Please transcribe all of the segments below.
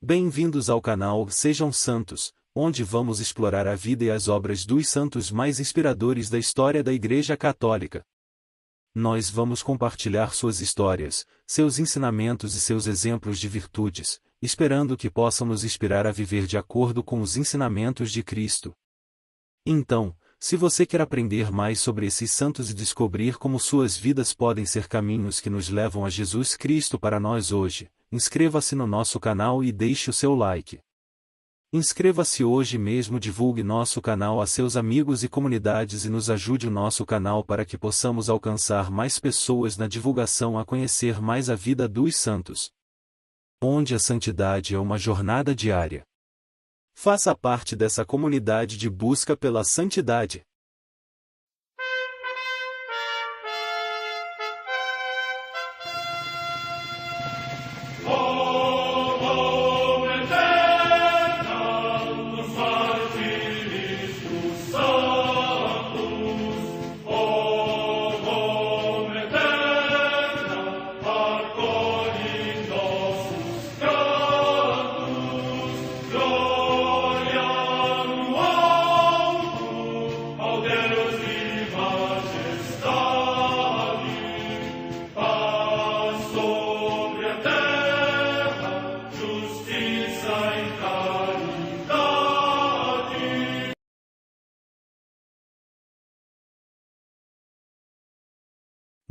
Bem-vindos ao canal Sejam Santos, onde vamos explorar a vida e as obras dos santos mais inspiradores da história da Igreja Católica. Nós vamos compartilhar suas histórias, seus ensinamentos e seus exemplos de virtudes, esperando que possam nos inspirar a viver de acordo com os ensinamentos de Cristo. Então, se você quer aprender mais sobre esses santos e descobrir como suas vidas podem ser caminhos que nos levam a Jesus Cristo para nós hoje, inscreva-se no nosso canal e deixe o seu like. Inscreva-se hoje mesmo, divulgue nosso canal a seus amigos e comunidades e nos ajude o nosso canal para que possamos alcançar mais pessoas na divulgação a conhecer mais a vida dos santos. Onde a santidade é uma jornada diária. Faça parte dessa comunidade de busca pela santidade.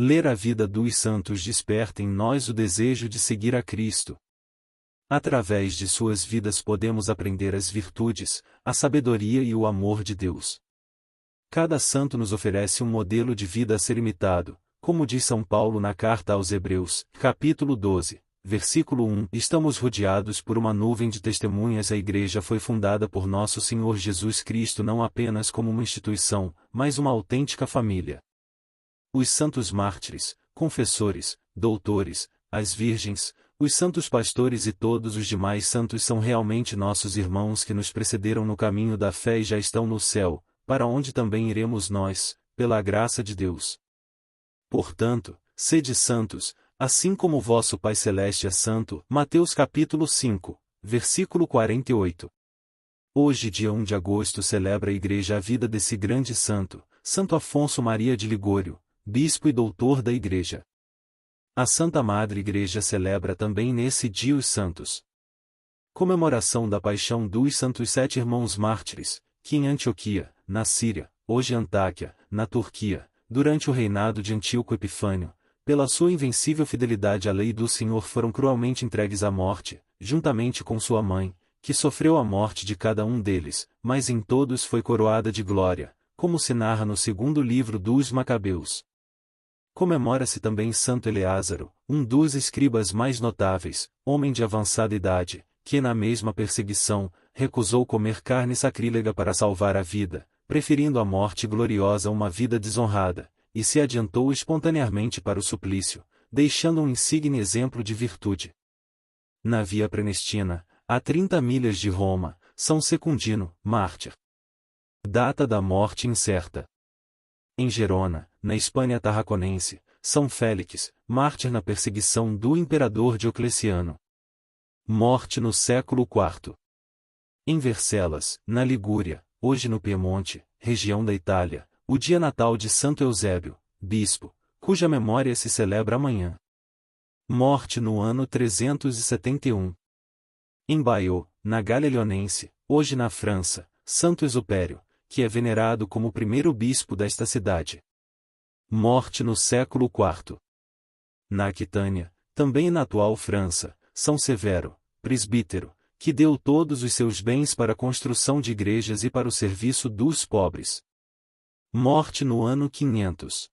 Ler a vida dos santos desperta em nós o desejo de seguir a Cristo. Através de suas vidas podemos aprender as virtudes, a sabedoria e o amor de Deus. Cada santo nos oferece um modelo de vida a ser imitado, como diz São Paulo na carta aos Hebreus, capítulo 12, versículo 1. Estamos rodeados por uma nuvem de testemunhas. A Igreja foi fundada por nosso Senhor Jesus Cristo não apenas como uma instituição, mas uma autêntica família. Os santos mártires, confessores, doutores, as virgens, os santos pastores e todos os demais santos são realmente nossos irmãos que nos precederam no caminho da fé e já estão no céu, para onde também iremos nós, pela graça de Deus. Portanto, sede santos, assim como o vosso Pai Celeste é santo. Mateus capítulo 5, versículo 48. Hoje, dia 1 de agosto, celebra a Igreja a vida desse grande santo, Santo Afonso Maria de Ligório, bispo e doutor da Igreja. A Santa Madre Igreja celebra também nesse dia os santos. Comemoração da paixão dos santos sete irmãos mártires, que em Antioquia, na Síria, hoje Antáquia, na Turquia, durante o reinado de Antíoco Epifânio, pela sua invencível fidelidade à lei do Senhor foram cruelmente entregues à morte, juntamente com sua mãe, que sofreu a morte de cada um deles, mas em todos foi coroada de glória, como se narra no segundo livro dos Macabeus. Comemora-se também Santo Eleázaro, um dos escribas mais notáveis, homem de avançada idade, que na mesma perseguição, recusou comer carne sacrílega para salvar a vida, preferindo a morte gloriosa a uma vida desonrada, e se adiantou espontaneamente para o suplício, deixando um insigne exemplo de virtude. Na Via Prenestina, a 30 milhas de Roma, São Secundino, mártir. Data da morte incerta. Em Gerona, na Espanha Tarraconense, São Félix, mártir na perseguição do imperador Diocleciano. Morte no século IV. Em Vercellas, na Ligúria, hoje no Piemonte, região da Itália, o dia natal de Santo Eusébio, bispo, cuja memória se celebra amanhã. Morte no ano 371. Em Bayeux, na Gália Leonense, hoje na França, Santo Exupério, que é venerado como o primeiro bispo desta cidade. Morte no século IV. Na Aquitânia, também na atual França, São Severo, presbítero, que deu todos os seus bens para a construção de igrejas e para o serviço dos pobres. Morte no ano 500.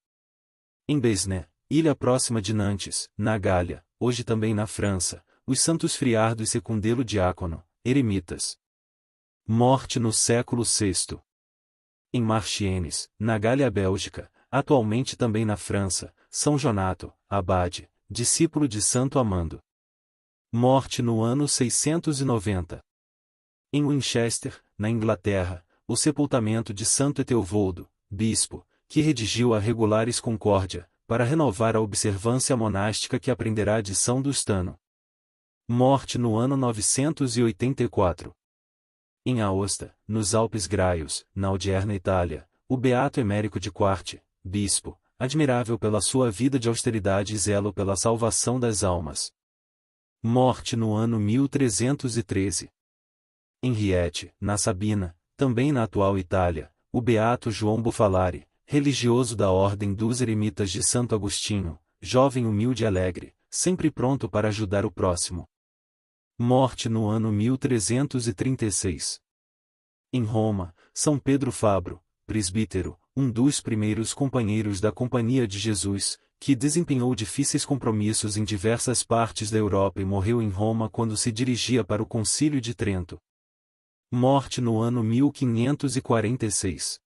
Em Besné, ilha próxima de Nantes, na Gália, hoje também na França, os santos Friardo e Secundelo Diácono, eremitas. Morte no século VI. Em Marchiennes, na Gália Bélgica, atualmente também na França, São Jonato, abade, discípulo de Santo Amando. Morte no ano 690. Em Winchester, na Inglaterra, o sepultamento de Santo Eteovoldo, bispo, que redigiu a Regulares Concórdia, para renovar a observância monástica que aprenderá de São Dustano. Morte no ano 984. Em Aosta, nos Alpes Graios, na odierna Itália, o beato Emérico de Quarti, bispo, admirável pela sua vida de austeridade e zelo pela salvação das almas. Morte no ano 1313. Em Rieti, na Sabina, também na atual Itália, o beato João Bufalari, religioso da ordem dos eremitas de Santo Agostinho, jovem humilde e alegre, sempre pronto para ajudar o próximo. Morte no ano 1336. Em Roma, São Pedro Fabro, presbítero, um dos primeiros companheiros da Companhia de Jesus, que desempenhou difíceis compromissos em diversas partes da Europa e morreu em Roma quando se dirigia para o Concílio de Trento. Morte no ano 1546.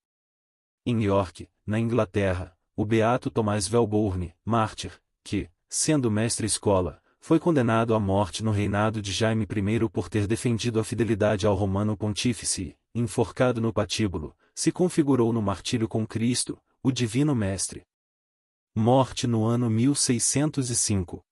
Em York, na Inglaterra, o beato Tomás Welborn, mártir, que, sendo mestre-escola, foi condenado à morte no reinado de Jaime I por ter defendido a fidelidade ao Romano Pontífice e, enforcado no patíbulo, se configurou no martírio com Cristo, o Divino Mestre. Morte no ano 1605.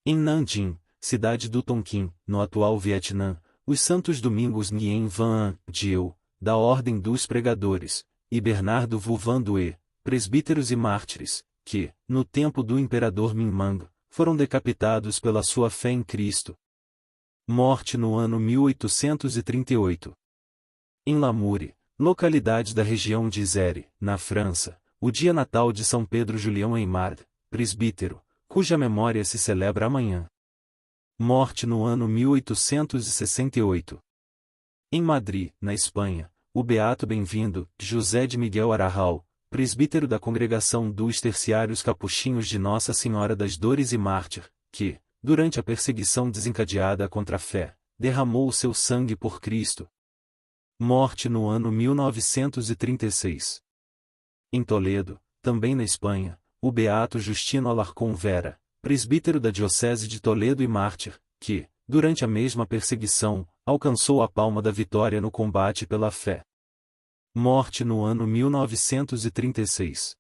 Em Nanjing, cidade do Tonkin, no atual Vietnã, os santos Domingos Nguyen Van Dieu, da Ordem dos Pregadores, e Bernardo Vu Van Due, presbíteros e mártires, que, no tempo do imperador Minh Mang, foram decapitados pela sua fé em Cristo. Morte no ano 1838. Em Lamoure, localidade da região de Isère, na França, o dia natal de São Pedro Julião Aymard, presbítero, cuja memória se celebra amanhã. Morte no ano 1868. Em Madrid, na Espanha, o beato bem-vindo, José de Miguel Arajal, presbítero da Congregação dos Terciários Capuchinhos de Nossa Senhora das Dores e mártir, que, durante a perseguição desencadeada contra a fé, derramou o seu sangue por Cristo. Morte no ano 1936. Em Toledo, também na Espanha, o beato Justino Alarcón Vera, presbítero da Diocese de Toledo e mártir, que, durante a mesma perseguição, alcançou a palma da vitória no combate pela fé. Morte no ano 1936.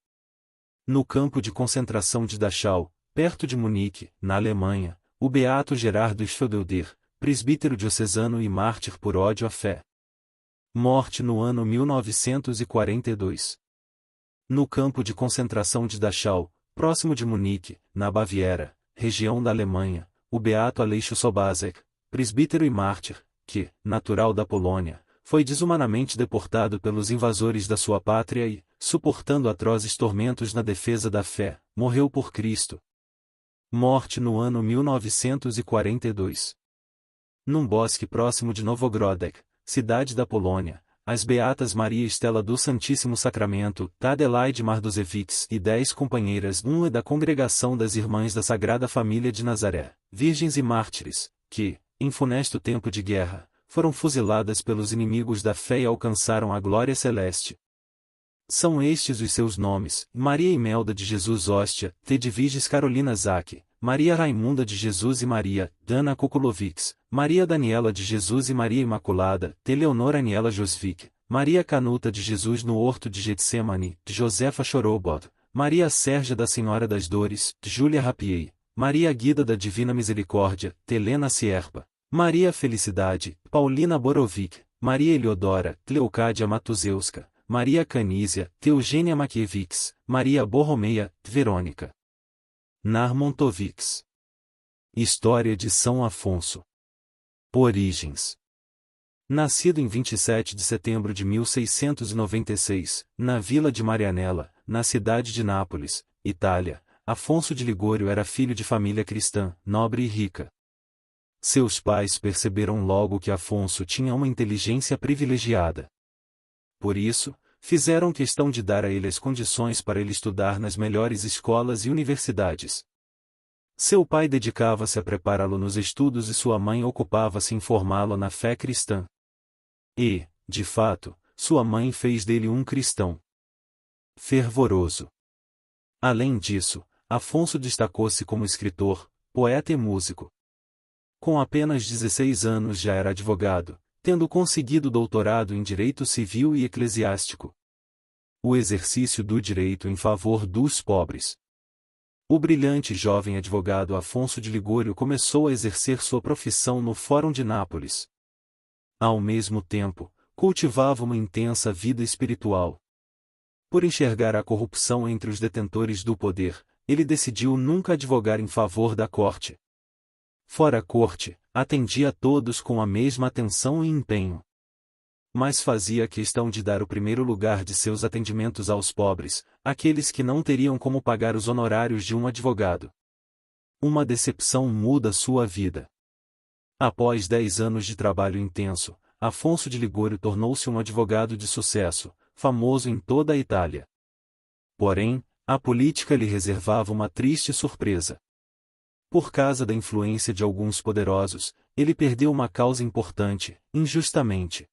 No campo de concentração de Dachau, perto de Munique, na Alemanha, o beato Gerardo Schwedelder, presbítero diocesano e mártir por ódio à fé. Morte no ano 1942. No campo de concentração de Dachau, próximo de Munique, na Baviera, região da Alemanha, o beato Aleixo Sobazek, presbítero e mártir, que, natural da Polônia, foi desumanamente deportado pelos invasores da sua pátria e, suportando atrozes tormentos na defesa da fé, morreu por Cristo. Morte no ano 1942. Num bosque próximo de Novogródek, cidade da Polônia, as beatas Maria Estela do Santíssimo Sacramento, Adelaide Mardozewicz e 10 companheiras da Congregação das Irmãs da Sagrada Família de Nazaré, virgens e mártires, que, em funesto tempo de guerra, foram fuziladas pelos inimigos da fé e alcançaram a glória celeste. São estes os seus nomes: Maria Imelda de Jesus Hóstia, Tedviges Carolina Zack, Maria Raimunda de Jesus e Maria Dana Kukulovics, Maria Daniela de Jesus e Maria Imaculada, Eleonora Aniela Josvik, Maria Canuta de Jesus no Horto de Getsemane, Josefa Chorobot, Maria Sérgia da Senhora das Dores, Júlia Rapiei, Maria Guida da Divina Misericórdia, Helena Sierpa, Maria Felicidade, Paulina Borovic, Maria Eliodora, Cleocádia Matuzeuska, Maria Canísia, Eugênia Makiewicz, Maria Borromeia, Verônica Narmontovics. História de São Afonso. Origens. Nascido em 27 de setembro de 1696, na vila de Marianella, na cidade de Nápoles, Itália, Afonso de Ligório era filho de família cristã, nobre e rica. Seus pais perceberam logo que Afonso tinha uma inteligência privilegiada. Por isso, fizeram questão de dar a ele as condições para ele estudar nas melhores escolas e universidades. Seu pai dedicava-se a prepará-lo nos estudos e sua mãe ocupava-se em formá-lo na fé cristã. E, de fato, sua mãe fez dele um cristão fervoroso. Além disso, Afonso destacou-se como escritor, poeta e músico. Com apenas 16 anos já era advogado, tendo conseguido doutorado em Direito Civil e Eclesiástico. O exercício do direito em favor dos pobres. O brilhante jovem advogado Afonso de Ligório começou a exercer sua profissão no Fórum de Nápoles. Ao mesmo tempo, cultivava uma intensa vida espiritual. Por enxergar a corrupção entre os detentores do poder, ele decidiu nunca advogar em favor da corte. Fora a corte, atendia a todos com a mesma atenção e empenho. Mas fazia questão de dar o primeiro lugar de seus atendimentos aos pobres, aqueles que não teriam como pagar os honorários de um advogado. Uma decepção muda sua vida. Após 10 anos de trabalho intenso, Afonso de Ligório tornou-se um advogado de sucesso, famoso em toda a Itália. Porém, a política lhe reservava uma triste surpresa. Por causa da influência de alguns poderosos, ele perdeu uma causa importante, injustamente.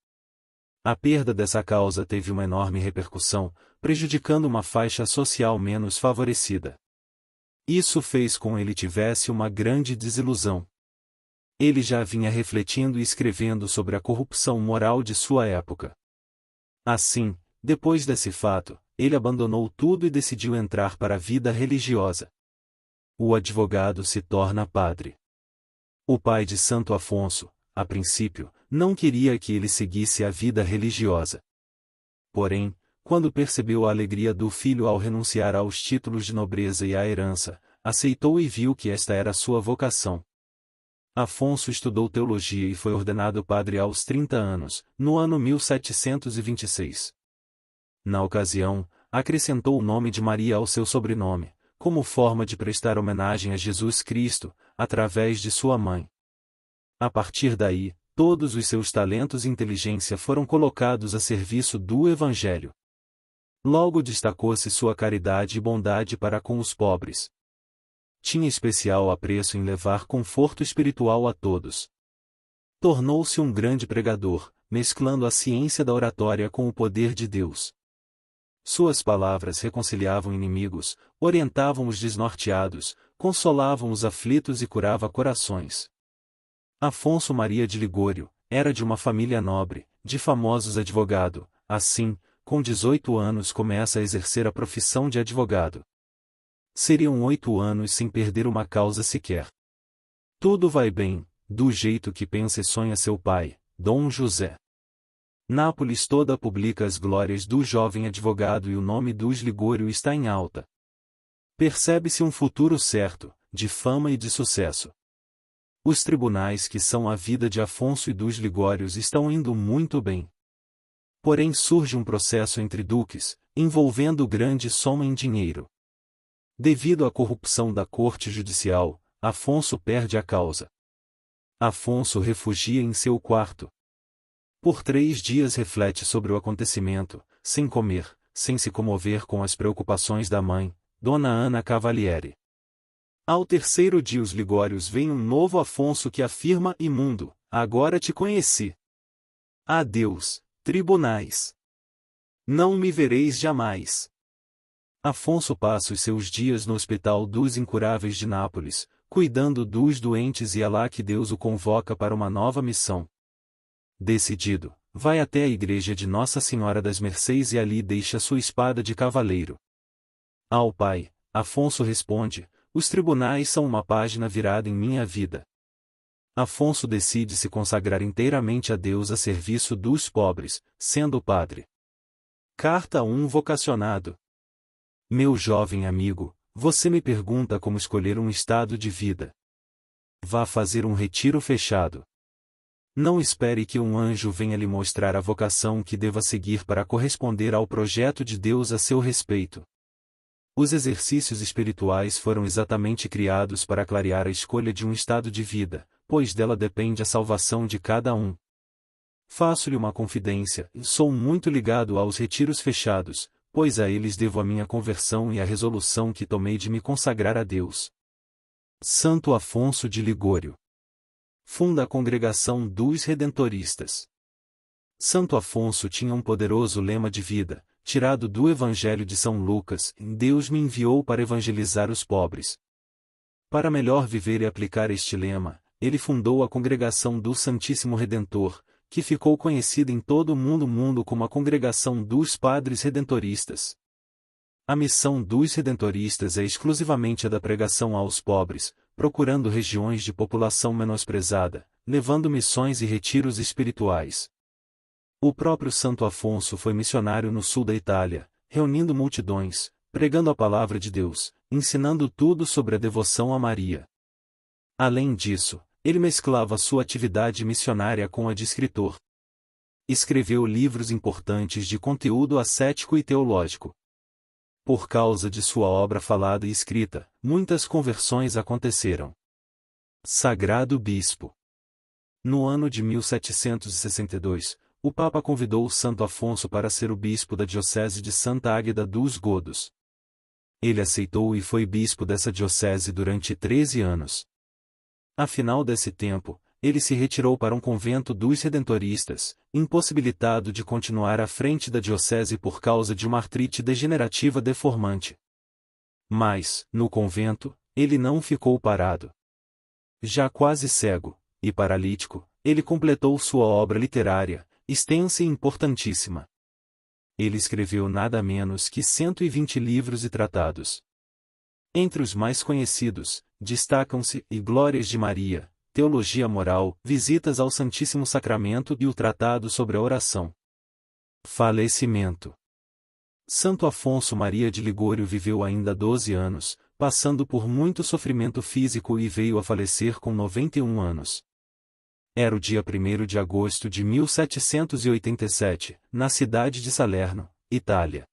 A perda dessa causa teve uma enorme repercussão, prejudicando uma faixa social menos favorecida. Isso fez com ele tivesse uma grande desilusão. Ele já vinha refletindo e escrevendo sobre a corrupção moral de sua época. Assim, depois desse fato, ele abandonou tudo e decidiu entrar para a vida religiosa. O advogado se torna padre. O pai de Santo Afonso, a princípio, não queria que ele seguisse a vida religiosa. Porém, quando percebeu a alegria do filho ao renunciar aos títulos de nobreza e à herança, aceitou e viu que esta era sua vocação. Afonso estudou teologia e foi ordenado padre aos 30 anos, no ano 1726. Na ocasião, acrescentou o nome de Maria ao seu sobrenome, como forma de prestar homenagem a Jesus Cristo, através de sua mãe. A partir daí, todos os seus talentos e inteligência foram colocados a serviço do Evangelho. Logo destacou-se sua caridade e bondade para com os pobres. Tinha especial apreço em levar conforto espiritual a todos. Tornou-se um grande pregador, mesclando a ciência da oratória com o poder de Deus. Suas palavras reconciliavam inimigos, orientavam os desnorteados, consolavam os aflitos e curava corações. Afonso Maria de Ligório era de uma família nobre, de famosos advogado. Assim, com 18 anos começa a exercer a profissão de advogado. Seriam 8 anos sem perder uma causa sequer. Tudo vai bem, do jeito que pensa e sonha seu pai, Dom José. Nápoles toda publica as glórias do jovem advogado e o nome dos Ligório está em alta. Percebe-se um futuro certo, de fama e de sucesso. Os tribunais que são a vida de Afonso e dos Ligórios estão indo muito bem. Porém surge um processo entre duques, envolvendo grande soma em dinheiro. Devido à corrupção da corte judicial, Afonso perde a causa. Afonso refugia em seu quarto. Por 3 dias reflete sobre o acontecimento, sem comer, sem se comover com as preocupações da mãe, Dona Ana Cavalieri. Ao 3º dia os Ligórios veem um novo Afonso que afirma imundo: agora te conheci. Adeus, tribunais. Não me vereis jamais. Afonso passa os seus dias no Hospital dos Incuráveis de Nápoles, cuidando dos doentes e é lá que Deus o convoca para uma nova missão. Decidido, vai até a igreja de Nossa Senhora das Mercês e ali deixa sua espada de cavaleiro. Ao pai, Afonso responde: os tribunais são uma página virada em minha vida. Afonso decide se consagrar inteiramente a Deus a serviço dos pobres, sendo padre. Carta a um vocacionado. Meu jovem amigo, você me pergunta como escolher um estado de vida. Vá fazer um retiro fechado. Não espere que um anjo venha lhe mostrar a vocação que deva seguir para corresponder ao projeto de Deus a seu respeito. Os exercícios espirituais foram exatamente criados para clarear a escolha de um estado de vida, pois dela depende a salvação de cada um. Faço-lhe uma confidência: sou muito ligado aos retiros fechados, pois a eles devo a minha conversão e a resolução que tomei de me consagrar a Deus. Santo Afonso de Ligório. Funda a Congregação dos Redentoristas. Santo Afonso tinha um poderoso lema de vida, tirado do Evangelho de São Lucas: Deus me enviou para evangelizar os pobres. Para melhor viver e aplicar este lema, ele fundou a Congregação do Santíssimo Redentor, que ficou conhecida em todo o mundo como a Congregação dos Padres Redentoristas. A missão dos redentoristas é exclusivamente a da pregação aos pobres, procurando regiões de população menosprezada, levando missões e retiros espirituais. O próprio Santo Afonso foi missionário no sul da Itália, reunindo multidões, pregando a palavra de Deus, ensinando tudo sobre a devoção a Maria. Além disso, ele mesclava sua atividade missionária com a de escritor. Escreveu livros importantes de conteúdo ascético e teológico. Por causa de sua obra falada e escrita, muitas conversões aconteceram. Sagrado Bispo. No ano de 1762, o Papa convidou o Santo Afonso para ser o bispo da diocese de Santa Águeda dos Godos. Ele aceitou e foi bispo dessa diocese durante 13 anos. A final desse tempo, ele se retirou para um convento dos redentoristas, impossibilitado de continuar à frente da diocese por causa de uma artrite degenerativa deformante. Mas, no convento, ele não ficou parado. Já quase cego, e paralítico, ele completou sua obra literária, extensa e importantíssima. Ele escreveu nada menos que 120 livros e tratados. Entre os mais conhecidos, destacam-se E Glórias de Maria, Teologia Moral, Visitas ao Santíssimo Sacramento e o Tratado sobre a Oração. Falecimento. Santo Afonso Maria de Ligório viveu ainda 12 anos, passando por muito sofrimento físico e veio a falecer com 91 anos. Era o dia 1º de agosto de 1787, na cidade de Salerno, Itália.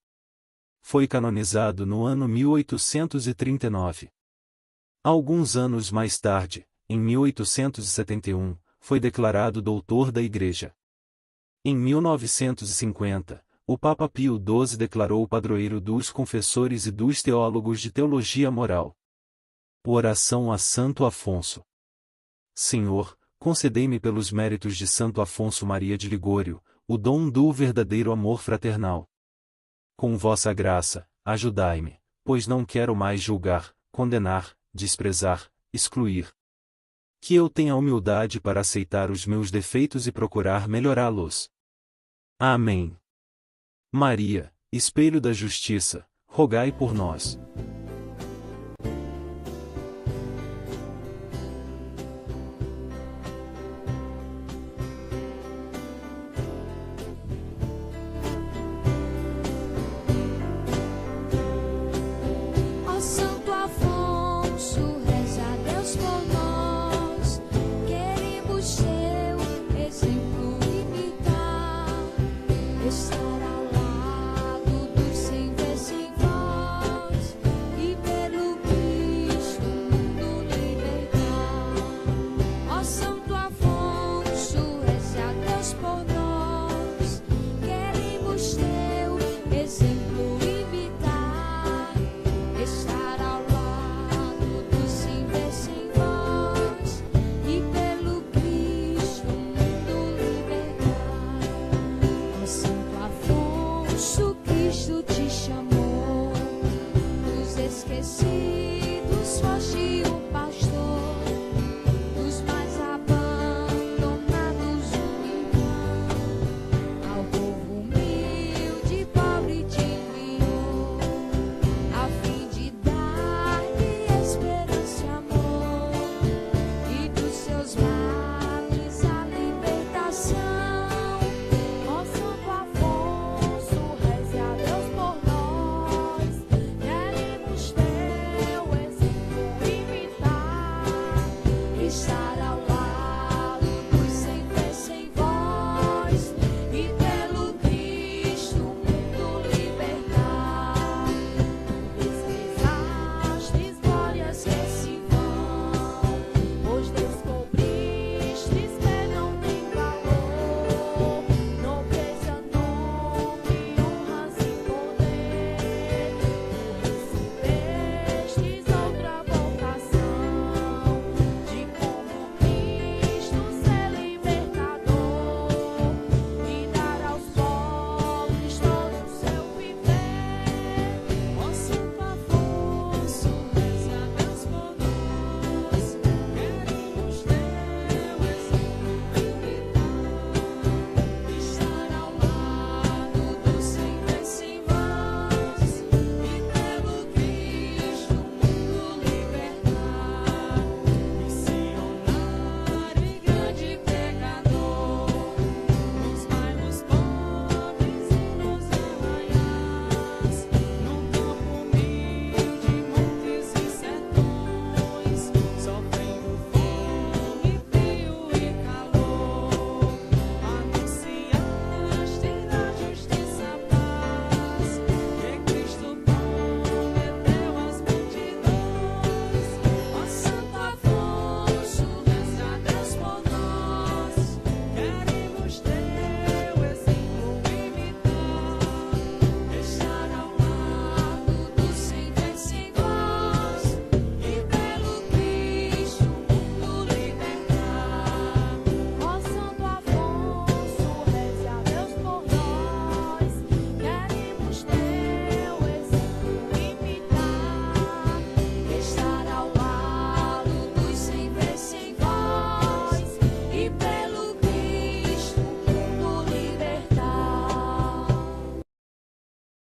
Foi canonizado no ano 1839. Alguns anos mais tarde, em 1871, foi declarado doutor da Igreja. Em 1950, o Papa Pio XII declarou-o padroeiro dos confessores e dos teólogos de teologia moral. Oração a Santo Afonso. Senhor, concedei-me pelos méritos de Santo Afonso Maria de Ligório, o dom do verdadeiro amor fraternal. Com vossa graça, ajudai-me, pois não quero mais julgar, condenar, desprezar, excluir. Que eu tenha humildade para aceitar os meus defeitos e procurar melhorá-los. Amém. Maria, espelho da justiça, rogai por nós.